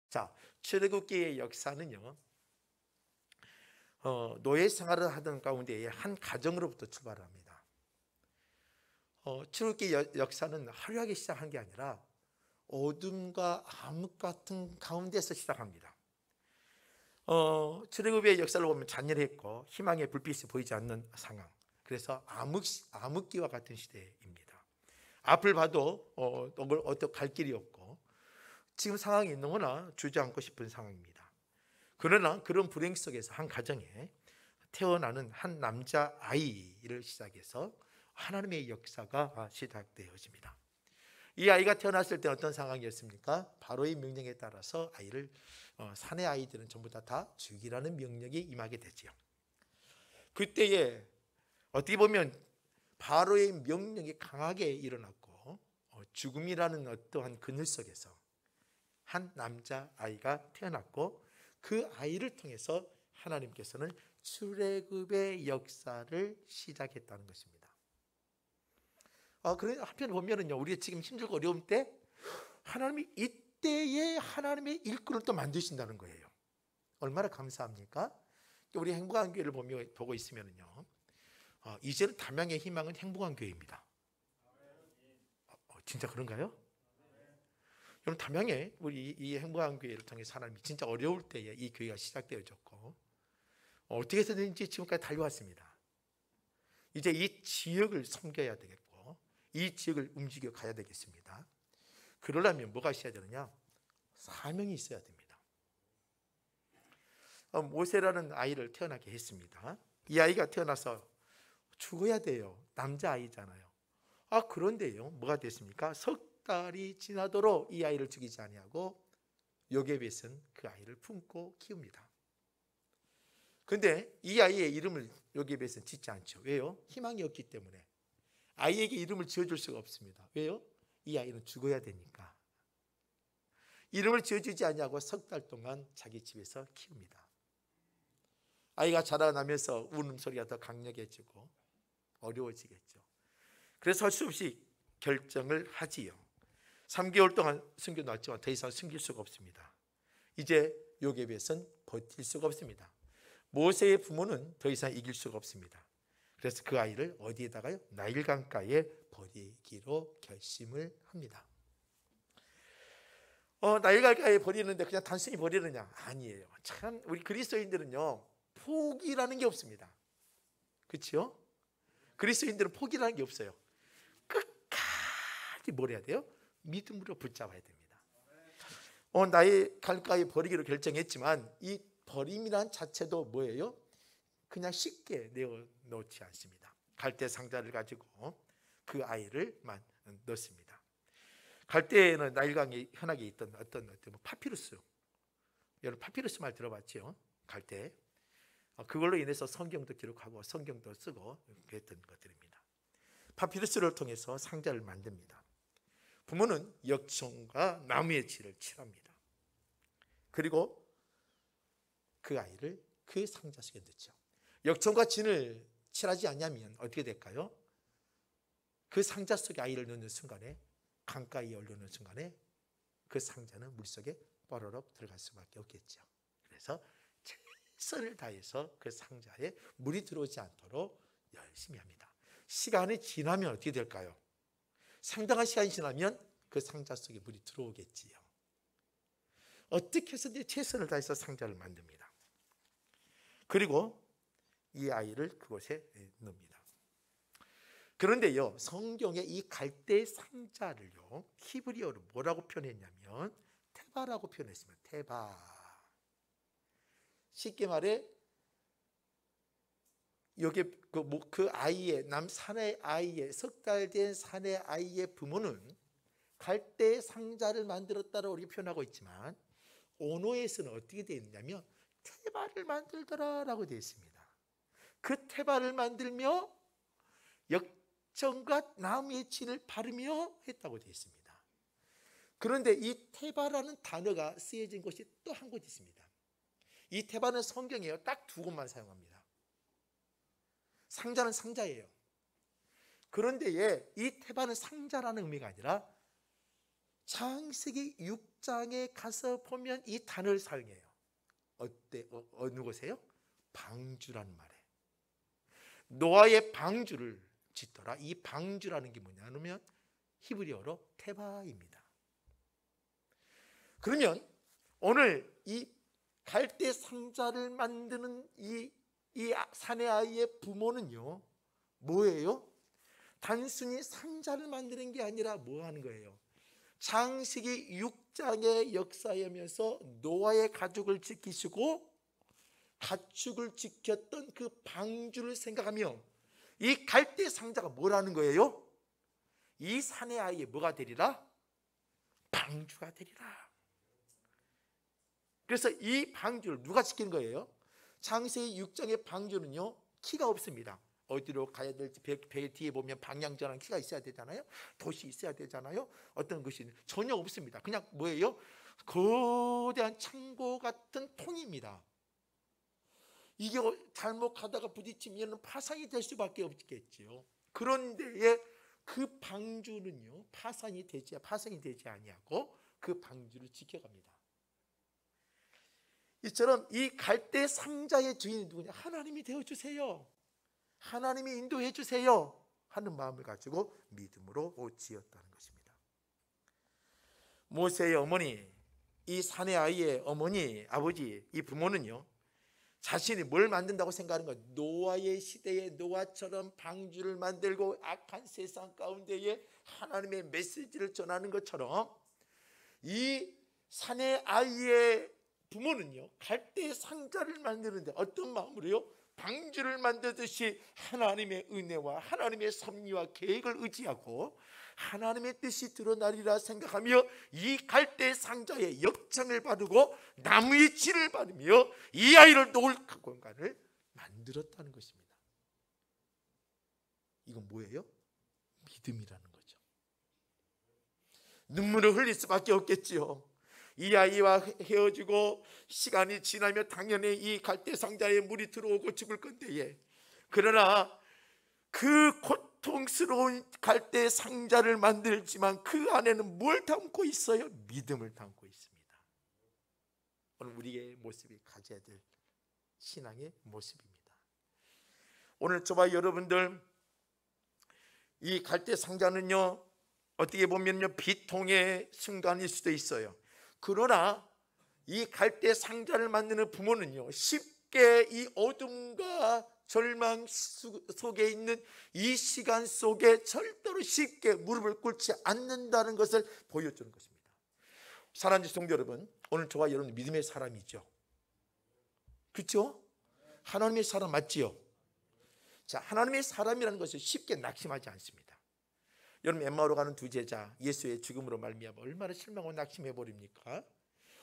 자, 출애굽기의 역사는요, 노예 생활을 하던 가운데에 한 가정으로부터 출발합니다. 출애굽기 역사는 화려하게 시작한 게 아니라 어둠과 암흑 같은 가운데서 시작합니다. 출애굽의 역사를 보면 잔열했고 희망의 불빛이 보이지 않는 상황. 그래서 암흑기와 같은 시대입니다. 앞을 봐도 어떻게 갈 길이 없고 지금 상황이 너무나 주저앉고 싶은 상황입니다. 그러나 그런 불행 속에서 한 가정에 태어나는 한 남자 아이를 시작해서 하나님의 역사가 시작되어집니다. 이 아이가 태어났을 때 어떤 상황이었습니까? 바로의 명령에 따라서 아이를 산의 아이들은 전부 다 죽이라는 명령이 임하게 되지요. 그때에 어떻게 보면 바로의 명령이 강하게 일어났고 죽음이라는 어떠한 그늘 속에서 한 남자 아이가 태어났고 그 아이를 통해서 하나님께서는 출애굽의 역사를 시작했다는 것입니다. 그런 한편 보면은요, 우리가 지금 힘들고 어려움 때 하나님이 이때에 하나님의 일꾼을 또 만드신다는 거예요. 얼마나 감사합니까? 우리 행복한 교회를 보고 있으면은요, 이제는 담양의 희망은 행복한 교회입니다. 진짜 그런가요? 여러분, 담양에 우리 이 행복한 교회를 통해서 하나님이 진짜 어려울 때에 이 교회가 시작되어졌고 어떻게 해서든지 지금까지 달려왔습니다. 이제 이 지역을 섬겨야 되겠고 이 지역을 움직여 가야 되겠습니다. 그러려면 뭐가 있어야 되느냐? 사명이 있어야 됩니다. 모세라는 아이를 태어나게 했습니다. 이 아이가 태어나서 죽어야 돼요. 남자아이잖아요. 그런데요, 뭐가 됐습니까? 석 달이 지나도록 이 아이를 죽이지 아니하고 요게벳은 그 아이를 품고 키웁니다. 그런데 이 아이의 이름을 요게벳은 짓지 않죠. 왜요? 희망이 없기 때문에. 아이에게 이름을 지어줄 수가 없습니다. 왜요? 이 아이는 죽어야 되니까. 이름을 지어주지 않냐고 석 달 동안 자기 집에서 키웁니다. 아이가 자라나면서 우는 소리가 더 강력해지고 어려워지겠죠. 그래서 할 수 없이 결정을 하지요. 3개월 동안 숨겨놨지만 더 이상 숨길 수가 없습니다. 이제 요게벳은 버틸 수가 없습니다. 모세의 부모는 더 이상 이길 수가 없습니다. 그래서 그 아이를 어디에다가요? 나일강가에 버리기로 결심을 합니다. 나일강가에 버리는데 그냥 단순히 버리느냐? 아니에요. 참 우리 그리스도인들은요, 포기라는 게 없습니다. 그렇죠? 그리스도인들은 포기라는 게 없어요. 끝까지 뭘 해야 돼요? 믿음으로 붙잡아야 됩니다. 나일강가에 버리기로 결정했지만 이 버림이란 자체도 뭐예요? 그냥 쉽게 내어놓지 않습니다. 갈대 상자를 가지고 그 아이를 넣습니다. 갈대에는 나일강에 흔하게 있던 어떤 파피루스, 여러분 파피루스 말 들어봤죠? 갈대. 그걸로 인해서 성경도 기록하고 성경도 쓰고 그랬던 것들입니다. 파피루스를 통해서 상자를 만듭니다. 부모는 역청과 나무의 질을 칠합니다. 그리고 그 아이를 그 상자 속에 넣죠. 역청과 진을 칠하지 않냐면 어떻게 될까요? 그 상자 속에 아이를 넣는 순간에, 강가에 올려놓는 순간에 그 상자는 물속에 뽀로록 들어갈 수밖에 없겠죠. 그래서 최선을 다해서 그 상자에 물이 들어오지 않도록 열심히 합니다. 시간이 지나면 어떻게 될까요? 상당한 시간이 지나면 그 상자 속에 물이 들어오겠지요. 어떻게 해서든 최선을 다해서 상자를 만듭니다. 그리고 이 아이를 그곳에 넣습니다. 그런데요, 성경에 이 갈대 상자를요, 히브리어로 뭐라고 표현했냐면 테바라고 표현했습니다. 테바. 쉽게 말해 여기 그 아이의 사내 아이의 석 달 된 사내 아이의 부모는 갈대 상자를 만들었다고 우리가 표현하고 있지만 언어에서는 어떻게 되어 있냐면 테바를 만들더라라고 되어 있습니다. 그 테바를 만들며 역청과 나무의 진을 바르며 했다고 되어 있습니다. 그런데 이 테바라는 단어가 쓰여진 곳이 또 한 곳 있습니다. 이 테바는 성경에 딱 두 곳만 사용합니다. 상자는 상자예요. 그런데 이 테바는 상자라는 의미가 아니라 창세기 6장에 가서 보면 이 단어를 사용해요. 어느 곳에요? 방주라는 말에. 노아의 방주를 짓더라. 이 방주라는 게 뭐냐면 히브리어로 테바입니다. 그러면 오늘 이 갈대 상자를 만드는 이 사내 아이의 부모는요, 뭐예요? 단순히 상자를 만드는 게 아니라 뭐 하는 거예요? 창세기 6장의 역사이면서 노아의 가족을 지키시고 가축을 지켰던 그 방주를 생각하며 이 갈대 상자가 뭐라는 거예요? 이 사내 아이의 뭐가 되리라? 방주가 되리라. 그래서 이 방주를 누가 지키는 거예요? 창세기 6장의 방주는요, 키가 없습니다. 어디로 가야 될지 배 뒤에 보면 방향전환 키가 있어야 되잖아요. 돛이 있어야 되잖아요. 어떤 것이 전혀 없습니다. 그냥 뭐예요? 거대한 창고 같은 통입니다. 이게 잘못 가다가 부딪히면 파산이 될 수밖에 없겠죠. 그런데 그 방주는요, 파산이 되지 아니하고 그 방주를 지켜갑니다. 이처럼 이 갈대 상자의 주인이 누구냐? 하나님이 되어주세요, 하나님이 인도해 주세요 하는 마음을 가지고 믿음으로 지었다는 것입니다. 모세의 어머니, 이 사내 아이의 어머니, 아버지, 이 부모는요, 자신이 뭘 만든다고 생각하는 거예요? 노아의 시대에 노아처럼 방주를 만들고 악한 세상 가운데에 하나님의 메시지를 전하는 것처럼 이 사내 아이의 부모는요, 갈대 상자를 만드는데 어떤 마음으로요? 방주를 만들듯이 하나님의 은혜와 하나님의 섭리와 계획을 의지하고 하나님의 뜻이 드러나리라 생각하며 이 갈대 상자에 역장을 바르고 나무의 질을 바르며 이 아이를 놓을 공간을 만들었다는 것입니다. 이건 뭐예요? 믿음이라는 거죠. 눈물을 흘릴 수밖에 없겠지요. 이 아이와 헤어지고 시간이 지나면 당연히 이 갈대 상자에 물이 들어오고 죽을 건데요. 그러나 그 고통스러운 갈대 상자를 만들지만 그 안에는 뭘 담고 있어요? 믿음을 담고 있습니다. 오늘 우리의 모습이 가져야 될 신앙의 모습입니다. 오늘 저와 여러분들, 이 갈대 상자는요, 어떻게 보면요, 비통의 순간일 수도 있어요. 그러나 이 갈대 상자를 만드는 부모는요, 쉽게 이 어둠과 절망 속에 있는 이 시간 속에 절대로 쉽게 무릎을 꿇지 않는다는 것을 보여주는 것입니다. 사랑하는 성도 여러분, 오늘 저와 여러분 믿음의 사람이죠. 그렇죠? 하나님의 사람 맞지요? 자, 하나님의 사람이라는 것을 쉽게 낙심하지 않습니다. 여러분, 엠마오로 가는 두 제자, 예수의 죽음으로 말미암아 얼마나 실망하고 낙심해 버립니까?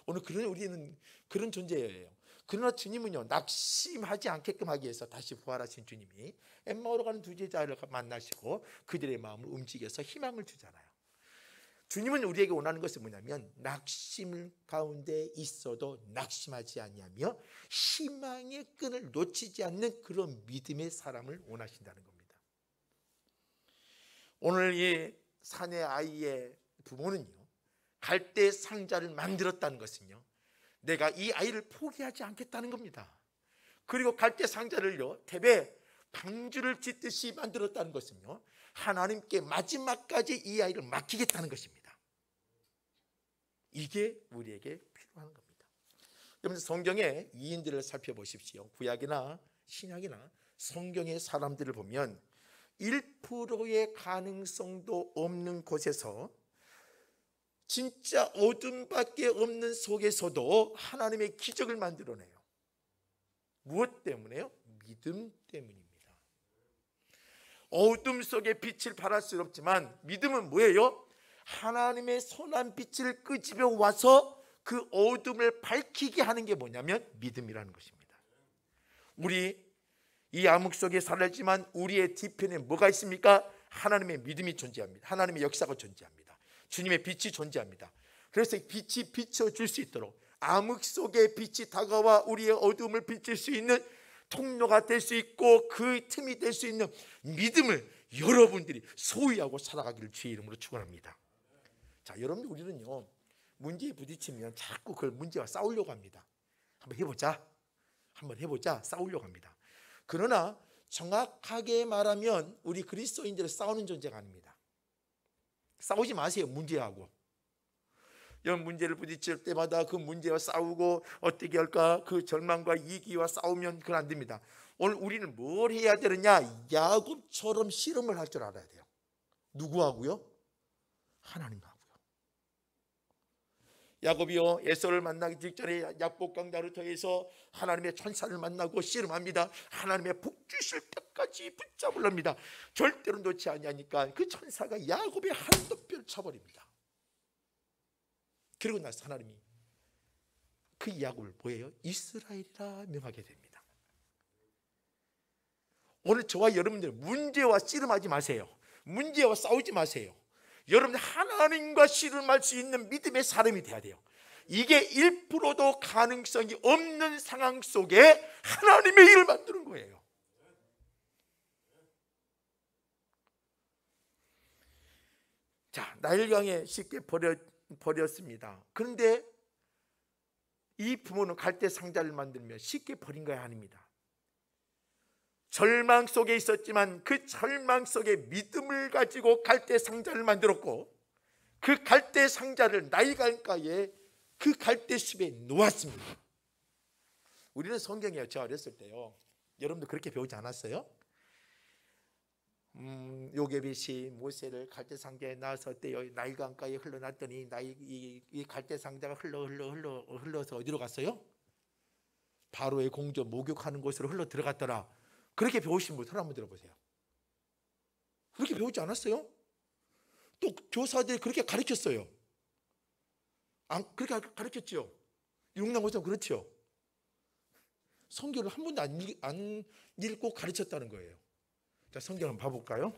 오늘 우리는 그런 존재예요. 그러나 주님은요, 낙심하지 않게끔 하기 위해서 다시 부활하신 주님이 엠마오로 가는 두 제자를 만나시고 그들의 마음을 움직여서 희망을 주잖아요. 주님은 우리에게 원하는 것은 뭐냐면 낙심 가운데 있어도 낙심하지 아니하며 희망의 끈을 놓치지 않는 그런 믿음의 사람을 원하신다는 겁니다. 오늘 이 사내 아이의 부모는요, 갈대 상자를 만들었다는 것은요, 내가 이 아이를 포기하지 않겠다는 겁니다. 그리고 갈대 상자를요, 탭에 방주를 짓듯이 만들었다는 것은요, 하나님께 마지막까지 이 아이를 맡기겠다는 것입니다. 이게 우리에게 필요한 겁니다. 여러분, 성경의 위인들을 살펴보십시오. 구약이나 신약이나 성경의 사람들을 보면 1%의 가능성도 없는 곳에서, 진짜 어둠밖에 없는 속에서도 하나님의 기적을 만들어내요. 무엇 때문에요? 믿음 때문입니다. 어둠 속에 빛을 발할 수 없지만 믿음은 뭐예요? 하나님의 선한 빛을 끄집어 와서 그 어둠을 밝히게 하는 게 뭐냐면 믿음이라는 것입니다. 우리 이 암흑 속에 살았지만 우리의 뒤편에 뭐가 있습니까? 하나님의 믿음이 존재합니다. 하나님의 역사가 존재합니다. 주님의 빛이 존재합니다. 그래서 빛이 비춰줄 수 있도록 암흑 속에 빛이 다가와 우리의 어둠을 비칠 수 있는 통로가 될 수 있고 그 틈이 될 수 있는 믿음을 여러분들이 소유하고 살아가기를 주의 이름으로 축원합니다. 자, 여러분, 우리는요 문제에 부딪히면 자꾸 그걸 문제와 싸우려고 합니다. 한번 해보자 싸우려고 합니다. 그러나 정확하게 말하면 우리 그리스도인들은 싸우는 존재가 아닙니다. 싸우지 마세요. 문제하고. 이런 문제를 부딪힐 때마다 그 문제와 싸우고 어떻게 할까, 그 절망과 이기와 싸우면 그건 안 됩니다. 오늘 우리는 뭘 해야 되느냐, 야곱처럼 씨름을 할 줄 알아야 돼요. 누구하고요? 하나님하고요. 야곱이요, 에서를 만나기 직전에 야복강 나루터에서 하나님의 천사를 만나고 씨름합니다. 하나님의 복 주실 때까지 붙잡으랍니다. 절대로 놓지 않으니까 그 천사가 야곱의 한도뼈를 쳐버립니다. 그리고 나서 하나님이 그 야곱을 뭐예요? 이스라엘이라 명하게 됩니다. 오늘 저와 여러분들 문제와 씨름하지 마세요. 문제와 싸우지 마세요. 여러분 하나님과 씨름할 수 있는 믿음의 사람이 돼야 돼요. 이게 1%도 가능성이 없는 상황 속에 하나님의 일을 만드는 거예요. 자, 나일강에 쉽게 버렸습니다. 그런데 이 부모는 갈대 상자를 만들며 쉽게 버린 것이 아닙니다. 절망 속에 있었지만 그 절망 속에 믿음을 가지고 갈대 상자를 만들었고, 그 갈대 상자를 나일강가에 그 갈대 숲에 놓았습니다. 우리는 성경에 저 어렸을 때요, 여러분도 그렇게 배우지 않았어요? 요게벳이 모세를 갈대 상자에 놔서 나일강가에 흘러놨더니 이 갈대 상자가 흘러서 어디로 갔어요? 바로의 공주 목욕하는 곳으로 흘러 들어갔더라. 그렇게 배우신 분 손 한번 들어보세요. 그렇게 배우지 않았어요? 또 교사들이 그렇게 가르쳤어요. 그렇게 가르쳤죠. 육남고사 그렇죠. 성경을 한 번도 안 읽고 가르쳤다는 거예요. 자, 성경 한번 봐볼까요?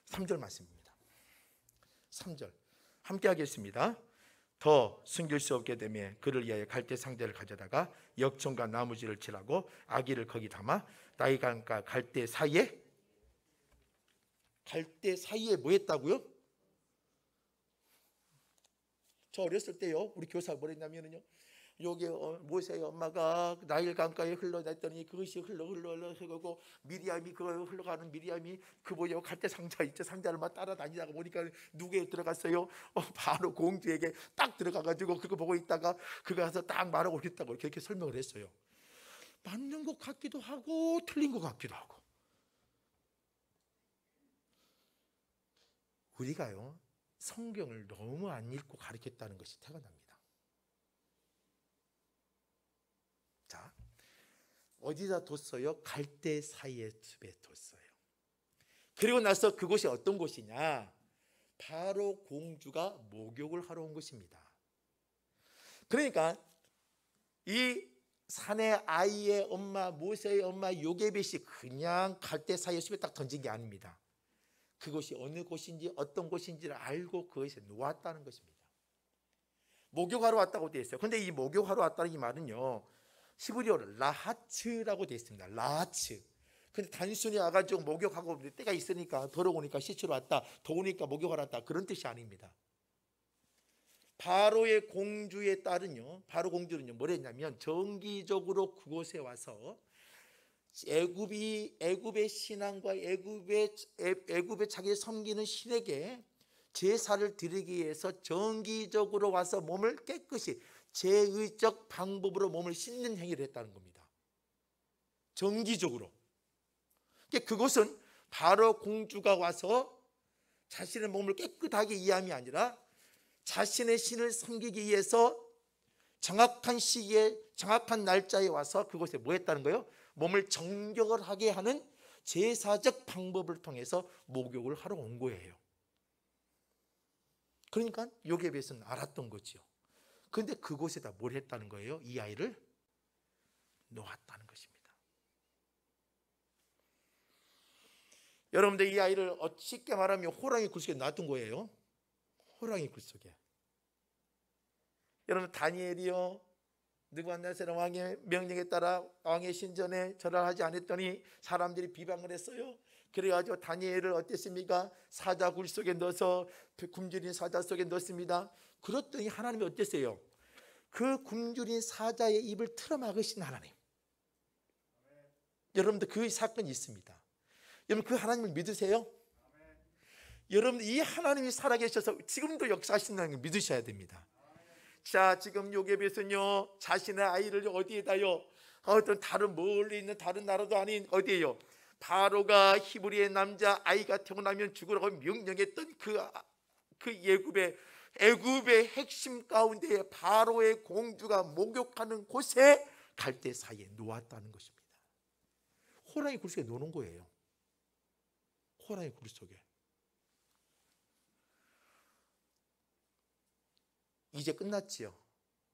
3절 말씀입니다. 3절 함께 하겠습니다. 더 숨길 수 없게 되며 그를 위하여 갈대 상자를 가져다가 역청과 나무지를 칠하고 아기를 거기 담아 나일강과 갈대 사이에 뭐 했다고요? 저 어렸을 때요, 우리 교사가 뭐 했냐면요, 여기 모세의 엄마가 나일강가에 흘러냈더니 그것이 흘러가고 미리암이 그 흘러가는 미리암이 그 뭐예요, 갈대 상자 있죠, 상자를 막 따라다니다가 보니까 누구에 들어갔어요? 바로 공주에게 딱 들어가가지고 그거 보고 있다가 그거 가서 딱 말하고 있다고 그렇게 설명을 했어요. 맞는 것 같기도 하고 틀린 것 같기도 하고. 우리가요 성경을 너무 안 읽고 가르쳤다는 것이 태가 납니다. 자, 어디다 뒀어요? 갈대 사이의 숲에 뒀어요. 그리고 나서 그곳이 어떤 곳이냐? 바로 공주가 목욕을 하러 온 것입니다. 그러니까 이 사내 아이의 엄마, 모세의 엄마 요게벳이 그냥 갈대 사이의 숲에 딱 던진 게 아닙니다. 그것이 어느 곳인지 어떤 곳인지를 알고 그것에 놓았다는 것입니다. 목욕하러 왔다고 되어 있어요. 그런데 이 목욕하러 왔다는 이 말은요, 히브리어로 라하츠라고 되어 있습니다. 라하츠. 근데 단순히 와가지고 목욕하고 때가 있으니까 더러우니까 씻으러 왔다, 더우니까 목욕하러 왔다, 그런 뜻이 아닙니다. 바로의 공주의 딸은요, 바로 공주는요 뭘 했냐면 정기적으로 그곳에 와서 애굽의 신앙과 애굽의 자기 섬기는 신에게 제사를 드리기 위해서 정기적으로 와서 몸을 깨끗이 제의적 방법으로 몸을 씻는 행위를 했다는 겁니다. 정기적으로. 그것은 바로 공주가 와서 자신의 몸을 깨끗하게 이해함이 아니라 자신의 신을 섬기기 위해서 정확한 시기에 정확한 날짜에 와서 그곳에 뭐 했다는 거예요? 몸을 정결을 하게 하는 제사적 방법을 통해서 목욕을 하러 온 거예요. 그러니까 요게벳은 알았던 거죠. 그런데 그곳에다 뭘 했다는 거예요? 이 아이를 놓았다는 것입니다. 여러분들 이 아이를 쉽게 말하면 호랑이 굴 속에 놔둔 거예요. 호랑이 굴 속에. 여러분 다니엘이요, 느부갓네살 왕의 명령에 따라 왕의 신전에 절을 하지 않았더니 사람들이 비방을 했어요. 그래가지고 다니엘을 어땠습니까? 사자 굴 속에 넣어서 굶주린 사자 속에 넣었습니다. 그랬더니 하나님이 어땠어요? 그 굶주린 사자의 입을 틀어막으신 하나님. 여러분들 그 사건이 있습니다. 여러분 그 하나님을 믿으세요? 여러분 이 하나님이 살아계셔서 지금도 역사하신다는 걸 믿으셔야 됩니다. 자, 지금 요괴벳은요 자신의 아이를 어디에다요? 어떤 다른 멀리 있는 다른 나라도 아닌 어디에요? 바로가 히브리의 남자 아이가 태어나면 죽으라고 명령했던 그 애굽의 핵심 가운데 바로의 공주가 목욕하는 곳에 갈대 사이에 놓았다는 것입니다. 호랑이 굴 속에 놓는 거예요. 호랑이 굴 속에. 이제 끝났지요.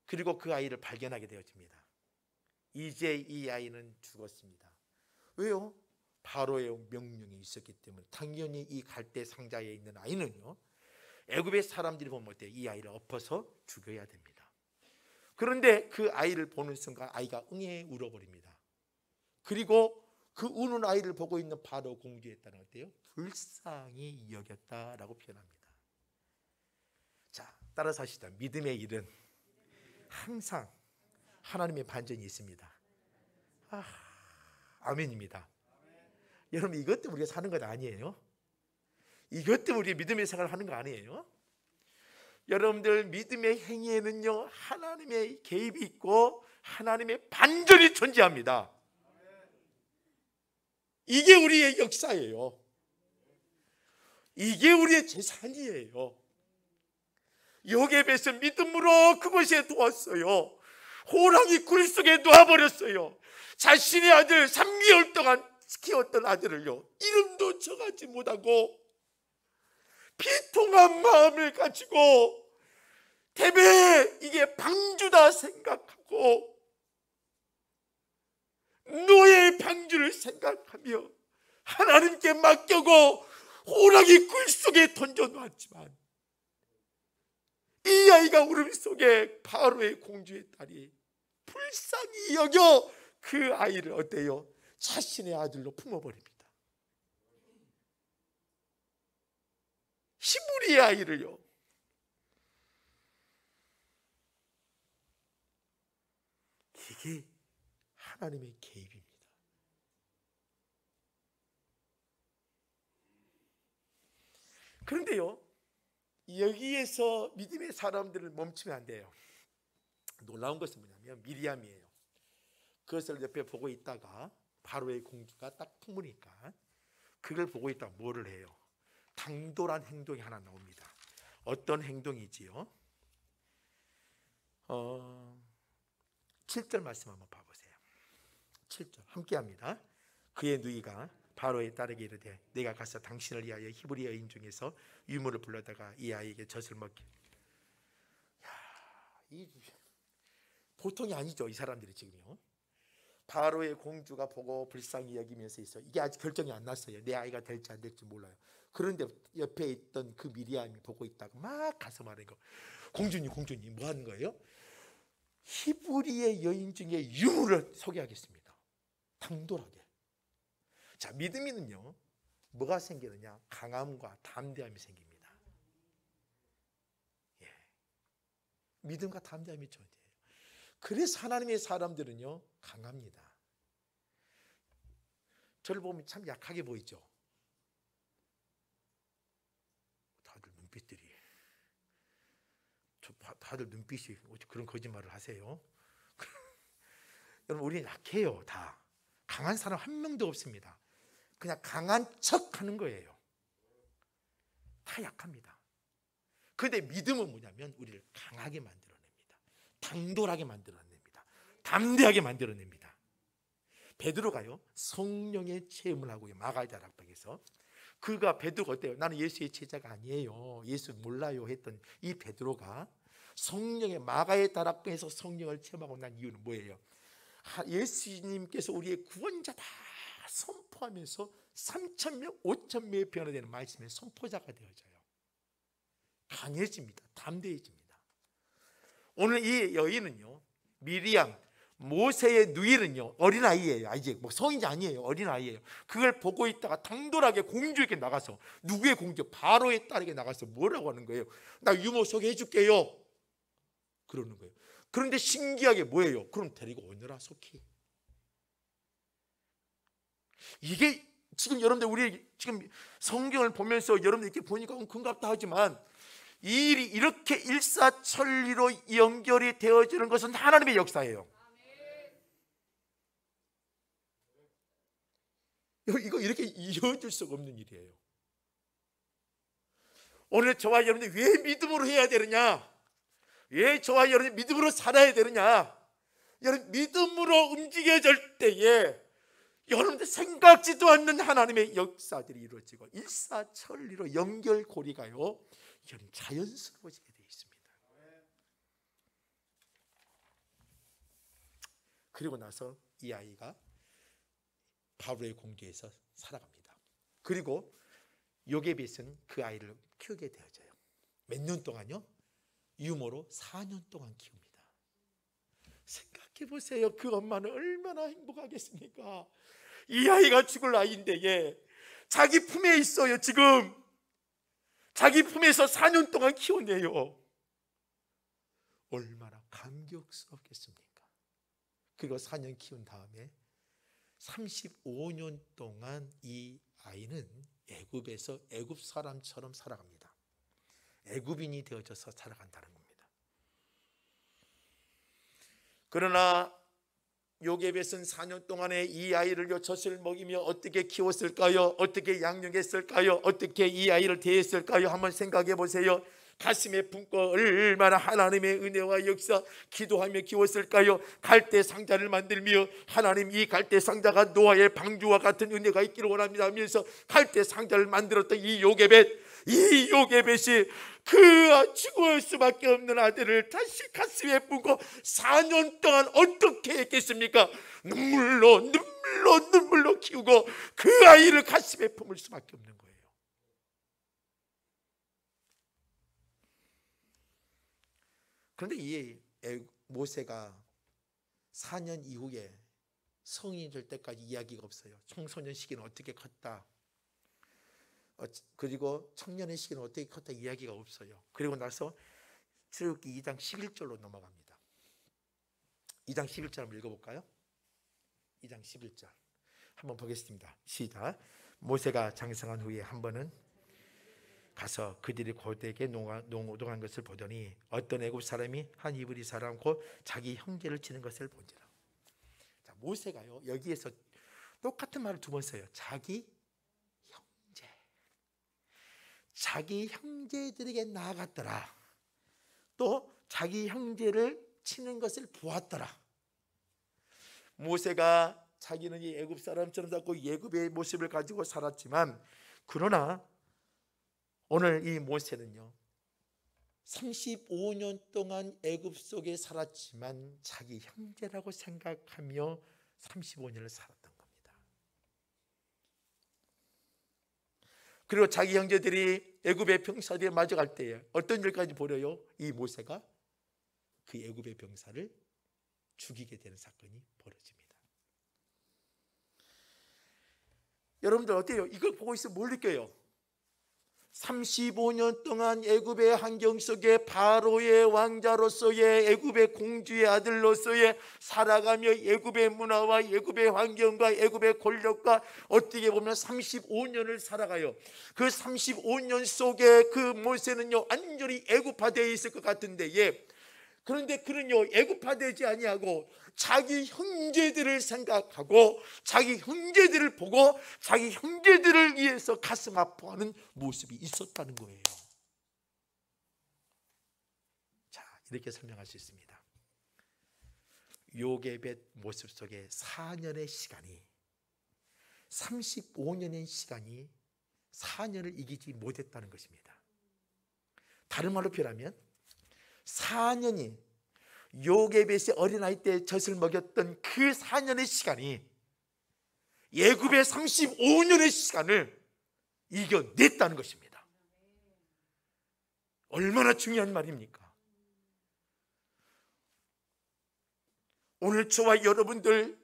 그리고 그 아이를 발견하게 되어집니다. 이제 이 아이는 죽었습니다. 왜요? 바로의 명령이 있었기 때문에. 당연히 이 갈대 상자에 있는 아이는요 애굽의 사람들이 보면 어때요? 이 아이를 엎어서 죽여야 됩니다. 그런데 그 아이를 보는 순간 아이가 응애 울어버립니다. 그리고 그 우는 아이를 보고 있는 바로 공주에 따라 어때요? 불쌍히 여겼다라고 표현합니다. 자, 따라서 하시죠. 믿음의 일은 항상 하나님의 반전이 있습니다. 아멘입니다. 여러분 이것 때문에 우리가 사는 것 아니에요? 이것 때문에 우리 믿음의 생활을 하는 거 아니에요? 여러분들 믿음의 행위에는요 하나님의 개입이 있고 하나님의 반전이 존재합니다. 이게 우리의 역사예요. 이게 우리의 재산이에요. 요괴벳은 믿음으로 그곳에 두었어요. 호랑이 굴 속에 놓아버렸어요. 자신의 아들 3개월 동안 키웠던 아들을요 이름도 정하지 못하고 비통한 마음을 가지고 대배 이게 방주다 생각하고 노예의 방주를 생각하며 하나님께 맡겨고 호랑이 굴 속에 던져놓았지만 이 아이가 울음 속에 바로의 공주의 딸이 불쌍히 여겨 그 아이를 어때요? 자신의 아들로 품어버립니다. 히브리의 아이를요. 이게 하나님의 개입입니다. 그런데요 여기에서 믿음의 사람들을 멈추면 안 돼요. 놀라운 것은 뭐냐면 미리암이에요. 그것을 옆에 보고 있다가 바로의 공주가 딱 품으니까 그걸 보고 있다가 뭐를 해요? 당돌한 행동이 하나 나옵니다. 어떤 행동이지요? 7절 말씀 한번 봐보세요. 7절 함께 합니다. 그의 누이가 바로의 딸에게 이르되 내가 가서 당신을 위하여 히브리 여인 중에서 유모를 불러다가 이 아이에게 젖을 먹게. 이 보통이 아니죠. 이 사람들이 지금요. 바로의 공주가 보고 불쌍히 여기면서 있어요. 이게 아직 결정이 안 났어요. 내 아이가 될지 안 될지 몰라요. 그런데 옆에 있던 그 미리암이 보고 있다가 막 가서 말하는 거. 공주님 뭐 하는 거예요? 히브리의 여인 중에 유모를 소개하겠습니다. 당돌하게. 자, 믿음이는요 뭐가 생기느냐? 강함과 담대함이 생깁니다. 예. 믿음과 담대함이 존재해요. 그래서 하나님의 사람들은요 강합니다. 저를 보면 참 약하게 보이죠. 다들 눈빛들이 다들 눈빛이 그런 거짓말을 하세요. 여러분 우리는 약해요. 다 강한 사람 한 명도 없습니다. 그냥 강한 척 하는 거예요. 다 약합니다. 그런데 믿음은 뭐냐면 우리를 강하게 만들어냅니다. 당돌하게 만들어냅니다. 담대하게 만들어냅니다. 베드로가요 성령의 체험을 하고요 마가의 다락방에서 그가 베드로가 어때요? 나는 예수의 제자가 아니에요, 예수 몰라요 했던 이 베드로가 성령의 마가의 다락방에서 성령을 체험하고 난 이유는 뭐예요? 예수님께서 우리의 구원자다 선포하면서 3,000명 5,000명의 변화되는 말씀의 선포자가 되어져요. 강해집니다. 담대해집니다. 오늘 이 여인은요 미리암 모세의 누이는요, 어린아이예요. 아직 뭐 성인이 아니에요. 어린아이예요. 그걸 보고 있다가 당돌하게 공주에게 나가서, 누구의 공주? 바로의 딸에게 나가서 뭐라고 하는 거예요? 나 유모 소개해줄게요 그러는 거예요. 그런데 신기하게 뭐예요? 그럼 데리고 오너라 속히. 이게 지금 여러분들, 우리 지금 성경을 보면서 여러분들 이렇게 보니까 금갑다 하지만 이 일이 이렇게 일사천리로 연결이 되어지는 것은 하나님의 역사예요. 이거 이렇게 이어질 수가 없는 일이에요. 오늘 저와 여러분들 왜 믿음으로 해야 되느냐? 왜 저와 여러분이 믿음으로 살아야 되느냐? 여러분, 믿음으로 움직여질 때에 여러분들 생각지도 않는 하나님의 역사들이 이루어지고 일사천리로 연결고리가요, 여러분 자연스러워지게 되어 있습니다. 그리고 나서 이 아이가 바로의 공주에서 살아갑니다. 그리고 요게벳은 그 아이를 키우게 되어져요. 몇 년 동안요? 유모로 4년 동안 키웁니다. 생각해 보세요. 그 엄마는 얼마나 행복하겠습니까? 이 아이가 죽을 아이인데 자기 품에 있어요. 지금 자기 품에서 4년 동안 키워내요. 얼마나 감격스럽겠습니까? 그리고 4년 키운 다음에 35년 동안 이 아이는 애굽에서 애굽 사람처럼 살아갑니다. 애굽인이 되어져서 살아간다는 겁니다. 그러나 요게벳은 4년 동안에 이 아이를요, 젖을 먹이며 어떻게 키웠을까요? 어떻게 양육했을까요? 어떻게 이 아이를 대했을까요? 한번 생각해 보세요. 가슴에 품고 얼마나 하나님의 은혜와 역사 기도하며 키웠을까요? 갈대 상자를 만들며 하나님, 이 갈대 상자가 노아의 방주와 같은 은혜가 있기를 원합니다 하면서 갈대 상자를 만들었던 이 요게벳이 그 죽을 수밖에 없는 아들을 다시 가슴에 품고 4년 동안 어떻게 했겠습니까? 눈물로 키우고 그 아이를 가슴에 품을 수밖에 없는 거예요. 그런데 이 모세가 4년 이후에 성인이 될 때까지 이야기가 없어요. 청소년 시기는 어떻게 컸다, 그리고 청년의 시기는 어떻게 컸다, 이야기가 없어요. 그리고 나서 출애굽기 2장 11절로 넘어갑니다. 2장 11절 한번 읽어볼까요? 2장 11절 한번 보겠습니다. 시작. 모세가 장성한 후에 한 번은 가서 그들이 고대에게 노동한 것을 보더니 어떤 애굽 사람이 한 이브리 사람 곧 자기 형제를 치는 것을 본지라. 자, 모세가요, 여기에서 똑같은 말을 두 번 써요. 자기 형제들에게 나아갔더라. 또 자기 형제를 치는 것을 보았더라. 모세가 자기는 이 애굽 사람처럼 살고 애굽의 모습을 가지고 살았지만, 그러나 오늘 이 모세는요, 35년 동안 애굽 속에 살았지만 자기 형제라고 생각하며 35년을 살았던 겁니다. 그리고 자기 형제들이 애굽의 병사들에 맞아갈 때에 어떤 일까지 벌여요? 이 모세가 그 애굽의 병사를 죽이게 되는 사건이 벌어집니다. 여러분들 어때요? 이걸 보고 있으면 뭘 느껴요? 35년 동안 애굽의 환경 속에 바로의 왕자로서의, 애굽의 공주의 아들로서의 살아가며 애굽의 문화와 애굽의 환경과 애굽의 권력과 어떻게 보면 35년을 살아가요. 그 35년 속에 그 모세는요, 완전히 애굽화되어 있을 것 같은데, 그런데 그는요, 애굽화되지 아니하고 자기 형제들을 생각하고 자기 형제들을 보고 자기 형제들을 위해서 가슴 아파하는 모습이 있었다는 거예요. 자, 이렇게 설명할 수 있습니다. 요게벳 모습 속에 4년의 시간이, 35년의 시간이 4년을 이기지 못했다는 것입니다. 다른 말로 표현하면 4년이 요게벳이 어린아이 때 젖을 먹였던 그 4년의 시간이 애굽의 35년의 시간을 이겨냈다는 것입니다. 얼마나 중요한 말입니까? 오늘 저와 여러분들,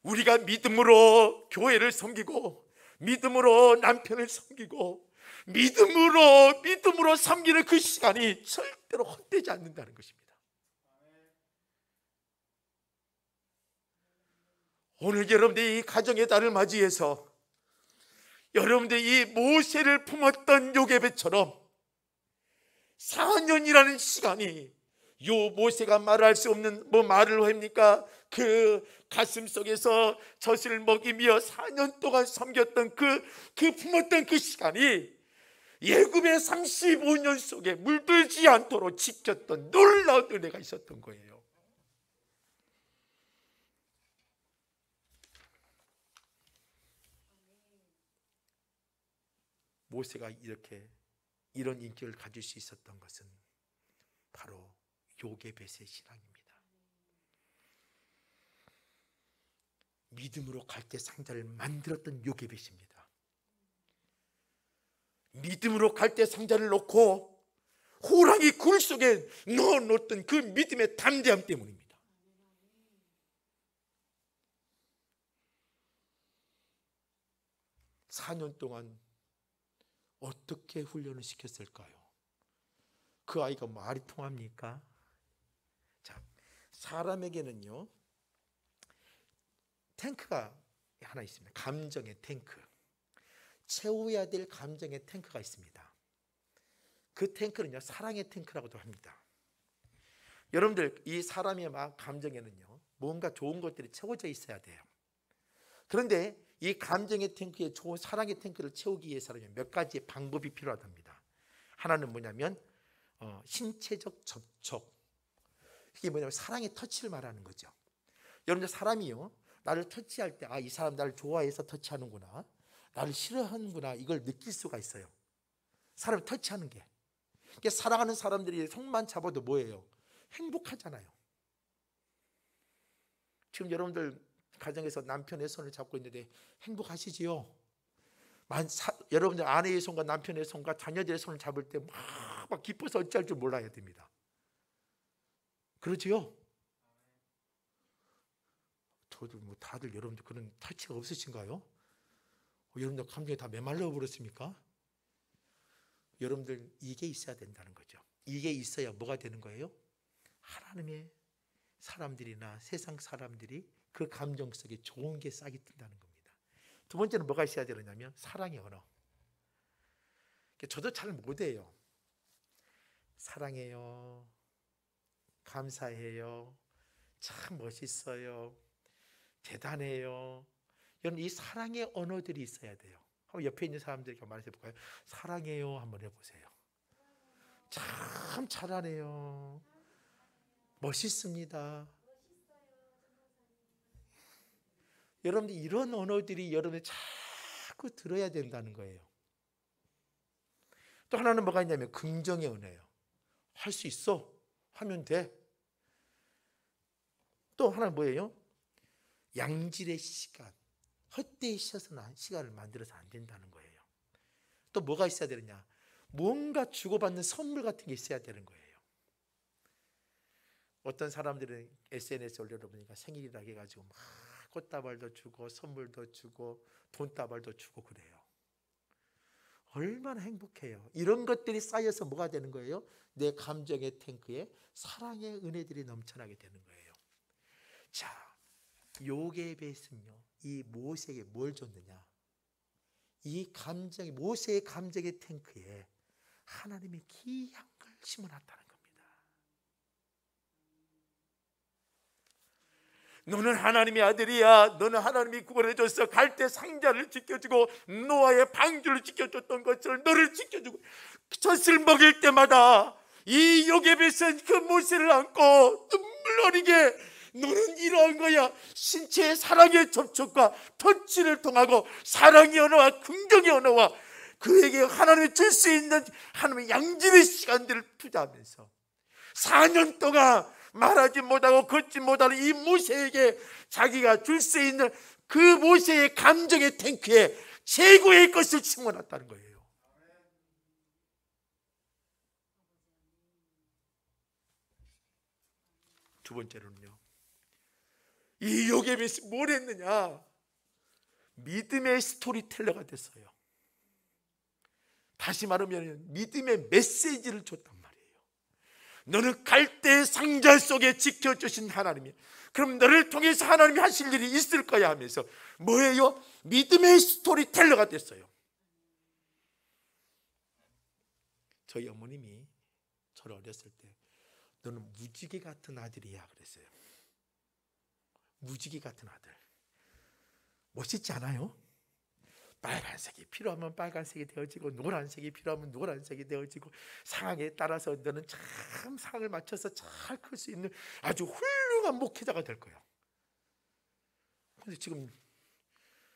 우리가 믿음으로 교회를 섬기고 믿음으로 남편을 섬기고 믿음으로 섬기는 그 시간이 절대로 헛되지 않는다는 것입니다. 오늘 여러분들이 이 가정의 달을 맞이해서 여러분들이 이 모세를 품었던 요게벳처럼 4년이라는 시간이, 요 모세가 말할 수 없는 말을 합니까? 그 가슴 속에서 젖을 먹이며 4년 동안 섬겼던 그 품었던 그 시간이 애굽의 35년 속에 물들지 않도록 지켰던 놀라운 은혜가 있었던 거예요. 모세가 이런 인격을 가질 수 있었던 것은 바로 요게벳의 신앙입니다. 믿음으로 갈대 상자를 만들었던 요게벳입니다. 믿음으로 갈대 상자를 놓고 호랑이 굴 속에 넣어놓던 그 믿음의 담대함 때문입니다. (4년) 동안 어떻게 훈련을 시켰을까요? 그 아이가 말이 통합니까? 자, 사람에게는요 탱크가 하나 있습니다. 감정의 탱크. 채워야 될 감정의 탱크가 있습니다. 그 탱크는요 사랑의 탱크라고도 합니다. 여러분들, 이 사람의 감정에는요 뭔가 좋은 것들이 채워져 있어야 돼요. 그런데 이 감정의 탱크에 좋은 사랑의 탱크를 채우기 위해서는 몇 가지의 방법이 필요하답니다. 하나는 뭐냐면 신체적 접촉. 이게 뭐냐면 사랑의 터치를 말하는 거죠. 여러분들, 사람이요 나를 터치할 때 이 사람 나를 좋아해서 터치하는구나, 나를 싫어하는구나, 이걸 느낄 수가 있어요. 사람을 터치하는 게. 그러니까 사랑하는 사람들이 손만 잡아도 뭐예요? 행복하잖아요. 지금 여러분들 가정에서 남편의 손을 잡고 있는데 행복하시지요? 여러분들 아내의 손과 남편의 손과 자녀들의 손을 잡을 때 막 기뻐서 어찌할 줄 몰라야 됩니다. 그러지요? 저도 다들 여러분들 그런 터치가 없으신가요? 여러분들 감정이 다 메말라 버렸습니까? 여러분들 이게 있어야 된다는 거죠. 이게 있어야 뭐가 되는 거예요? 하나님의 사람들이나 세상 사람들이 그 감정 속에 좋은 게 싹이 튼다는 겁니다. 두 번째는 뭐가 있어야 되느냐면 사랑의 언어. 저도 잘 못해요. 사랑해요, 감사해요, 참 멋있어요, 대단해요. 여러분, 이 사랑의 언어들이 있어야 돼요. 한번 옆에 있는 사람들에게 말해 볼까요? 사랑해요 한번 해보세요. 참 잘하네요, 멋있습니다. 여러분들, 이런 언어들이 여러분이 자꾸 들어야 된다는 거예요. 또 하나는 뭐가 있냐면 긍정의 언어예요. 할 수 있어, 하면 돼. 또 하나는 뭐예요? 양질의 시간, 헛되이 쉬어서는 시간을 만들어서 안 된다는 거예요. 또 뭐가 있어야 되느냐? 뭔가 주고받는 선물 같은 게 있어야 되는 거예요. 어떤 사람들은 SNS에 올려놓으니까 생일이라 해가지고 막 꽃다발도 주고 선물도 주고 돈다발도 주고 그래요. 얼마나 행복해요. 이런 것들이 쌓여서 뭐가 되는 거예요? 내 감정의 탱크에 사랑의 은혜들이 넘쳐나게 되는 거예요. 자, 요게벳은요 이 모세에게 뭘 줬느냐? 이 감정이, 모세의 감정의 탱크에 하나님의 귀한 걸 심어놨다는 겁니다. 너는 하나님의 아들이야. 너는 하나님이 구원해줬어. 갈대 상자를 지켜주고 노아의 방주를 지켜줬던 것처럼 너를 지켜주고, 젖을 먹일 때마다 이 요게벳은 그 모세를 안고 눈물 어리게, 너는 이러한 거야. 신체의 사랑의 접촉과 터치를 통하고 사랑의 언어와 긍정의 언어와 그에게 하나님이 줄 수 있는 하나님의 양질의 시간들을 투자하면서 4년 동안 말하지 못하고 걷지 못하는 이 모세에게 자기가 줄 수 있는 그 모세의 감정의 탱크에 최고의 것을 심어놨다는 거예요. 두 번째로는요, 이 요게벳이 뭘 했느냐? 믿음의 스토리텔러가 됐어요. 다시 말하면 믿음의 메시지를 줬단 말이에요. 너는 갈대 상자 속에 지켜주신 하나님이, 그럼 너를 통해서 하나님이 하실 일이 있을 거야 하면서 뭐예요? 믿음의 스토리텔러가 됐어요. 저희 어머님이 저를 어렸을 때 너는 무지개 같은 아들이야 그랬어요. 무지개 같은 아들. 멋있지 않아요? 빨간색이 필요하면 빨간색이 되어지고 노란색이 필요하면 노란색이 되어지고 상황에 따라서 너는 참 상황을 맞춰서 잘 클 수 있는 아주 훌륭한 목회자가 될 거야. 그런데 지금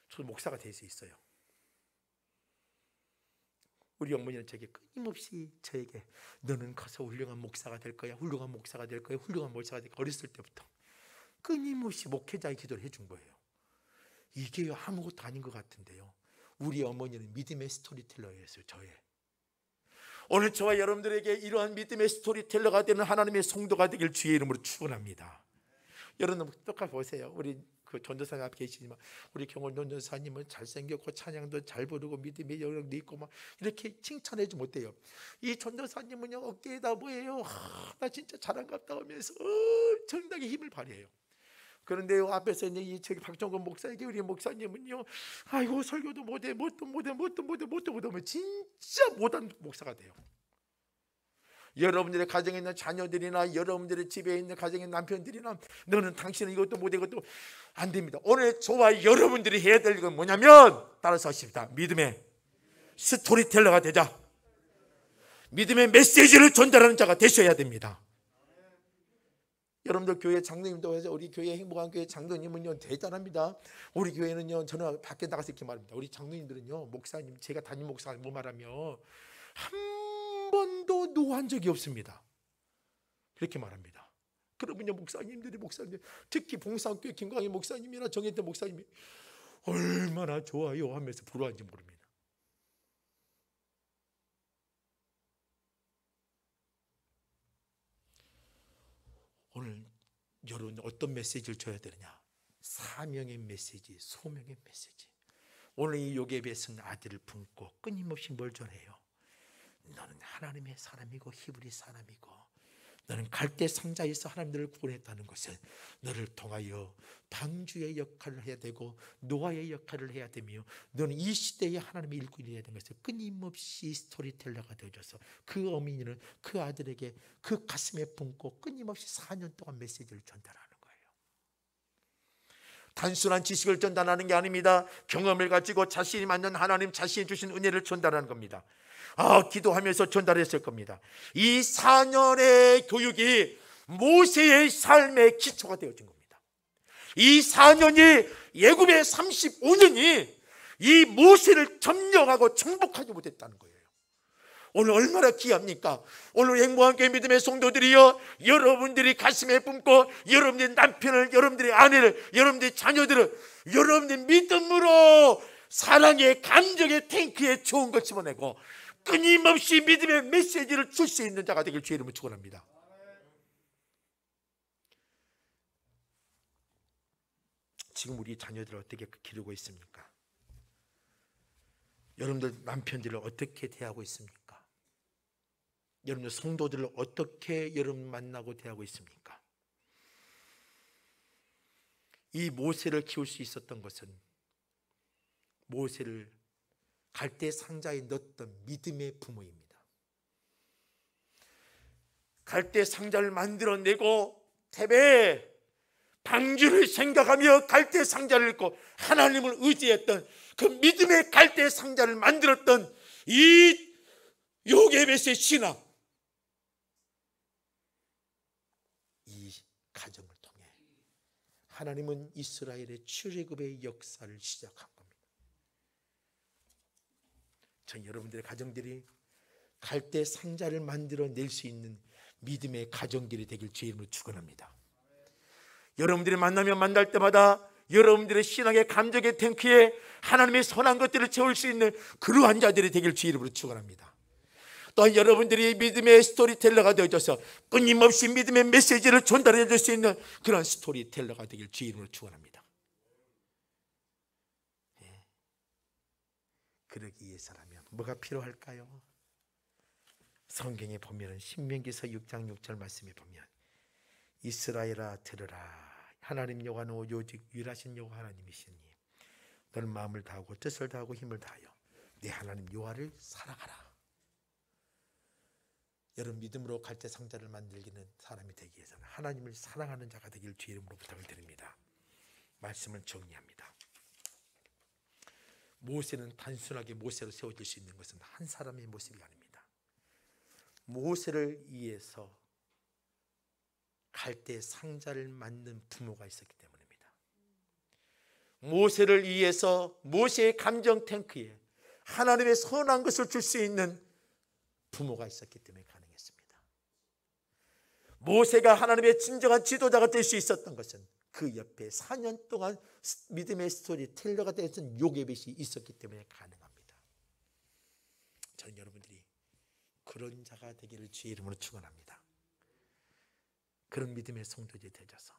저 목사가 될 수 있어요. 우리 어머니는 제게 끊임없이 저에게 너는 커서 훌륭한 목사가 될 거야, 훌륭한 목사가 될 거야, 훌륭한 목사가 될 거야. 어렸을 때부터 끊임없이 목회자의 기도를 해준 거예요. 이게 아무것도 아닌 것 같은데요, 우리 어머니는 믿음의 스토리텔러였어요. 저의. 오늘 저와 여러분들에게 이러한 믿음의 스토리텔러가 되는 하나님의 성도가 되길 주의 이름으로 축원합니다. 여러분 똑같이 보세요. 우리 그 전도사님 앞에 계시지만 우리 경월 전도사님은 잘생겼고 찬양도 잘 부르고 믿음의 영역도 있고 막 이렇게 칭찬해주지 못해요. 이 전도사님은요 어깨에다 뭐예요? 나 진짜 잘한갑다 하면서 엄청나게 힘을 발휘해요. 그런데 앞에서 이 저기 박정건 목사에게 우리 목사님은요, 아이고 설교도 못해, 뭣도 못해 하면 진짜 못한 목사가 돼요. 여러분들의 가정에 있는 자녀들이나 여러분들의 집에 있는 가정에 있는 남편들이나 너는 당신은 이것도 못해 이것도 안 됩니다. 오늘 저와 여러분들이 해야 될 건 뭐냐면 따라서 하십시다. 믿음의 스토리텔러가 되자. 믿음의 메시지를 전달하는 자가 되셔야 됩니다. 여러분들 교회 장로님도 해서 우리 교회 행복한 교회 장로님은요 대단합니다. 우리 교회는요, 저는 밖에 나가서 이렇게 말합니다. 우리 장로님들은요, 목사님, 제가 담임 목사가 뭐 말하며 한 번도 노한 적이 없습니다. 그렇게 말합니다. 그러면요 목사님, 특히 봉사교회 김광희 목사님이나 정혜태 목사님이 얼마나 좋아요 하면서 부러워하는지 모릅니다. 오늘 여러분 어떤 메시지를 줘야 되느냐? 사명의 메시지, 소명의 메시지. 오늘 이 요게벳은 아들을 품고 끊임없이 뭘 전해요? 너는 하나님의 사람이고 히브리 사람이고 너는 갈대 상자에서 하나님들을 구원했다는 것은 너를 통하여 방주의 역할을 해야 되고 노아의 역할을 해야 되며 너는 이 시대에 하나님의 일꾼이 해야 되는 것을 끊임없이 스토리텔러가 되어줘서 그 어머니는 그 아들에게 그 가슴에 품고 끊임없이 4년 동안 메시지를 전달하는 거예요. 단순한 지식을 전달하는 게 아닙니다. 경험을 가지고 자신이 만난 하나님, 자신이 주신 은혜를 전달하는 겁니다. 기도하면서 전달했을 겁니다. 이 4년의 교육이 모세의 삶의 기초가 되어진 겁니다. 이 4년이 예굽의 35년이 이 모세를 점령하고 정복하지 못했다는 거예요. 오늘 얼마나 귀합니까? 오늘 행복한 교회 믿음의 성도들이여, 여러분들이 가슴에 품고 여러분들의 남편을, 여러분들의 아내를, 여러분들의 자녀들을 여러분들의 믿음으로 사랑의 감정의 탱크에 좋은 걸 집어내고 끊임없이 믿음의 메시지를 줄 수 있는 자가 되길 주의 이름으로 축원합니다. 지금 우리 자녀들을 어떻게 기르고 있습니까? 여러분들 남편들을 어떻게 대하고 있습니까? 여러분들 성도들을 어떻게 여러분 만나고 대하고 있습니까? 이 모세를 키울 수 있었던 것은 모세를 갈대 상자에 넣었던 믿음의 부모입니다. 갈대 상자를 만들어내고 태베 방주를 생각하며 갈대 상자를 읽고 하나님을 의지했던 그 믿음의 갈대 상자를 만들었던 이 요게벳의 신앙, 이 가정을 통해 하나님은 이스라엘의 출애굽의 역사를 시작한 겁니다. 전 여러분들의 가정들이 갈대 상자를 만들어낼 수 있는 믿음의 가정들이 되길 주의 이름으로 축원합니다. 여러분들이 만나면 만날 때마다 여러분들의 신앙의 감정의 탱크에 하나님의 선한 것들을 채울 수 있는 그러한 자들이 되길 주의 이름으로 축원합니다. 또한 여러분들이 믿음의 스토리텔러가 되어져서 끊임없이 믿음의 메시지를 전달해 줄 수 있는 그런 스토리텔러가 되길 주의 이름으로 축원합니다. 그러기 위해서라면 뭐가 필요할까요? 성경에 보면 신명기서 6장 6절 말씀에 보면 이스라엘아 들으라, 하나님 여호와는 오직 유일하신 여호와 하나님이시니 너는 마음을 다하고 뜻을 다하고 힘을 다하여 네 하나님 여호와를 사랑하라. 여러분 믿음으로 갈대 상자를 만들기는 사람이 되기 위해서는 하나님을 사랑하는 자가 되길 주의 이름으로 부탁을 드립니다. 말씀을 정리합니다. 모세는 단순하게 모세로 세워질 수 있는 것은 한 사람의 모습이 아닙니다. 모세를 위해서 갈대 상자를 만든 부모가 있었기 때문입니다. 모세를 위해서 모세의 감정 탱크에 하나님의 선한 것을 줄 수 있는 부모가 있었기 때문에 가능했습니다. 모세가 하나님의 진정한 지도자가 될 수 있었던 것은 그 옆에 4년 동안 믿음의 스토리텔러가 되었던 요게벳이 있었기 때문에 가능합니다. 저는 여러분들이 그런 자가 되기를 주의 이름으로 축원합니다. 그런 믿음의 성도들이 되어서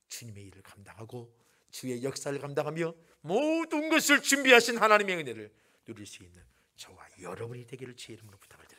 주님의 일을 감당하고 주의 역사를 감당하며 모든 것을 준비하신 하나님의 은혜를 누릴 수 있는 저와 여러분이 되기를 주의 이름으로 부탁을 드립니다.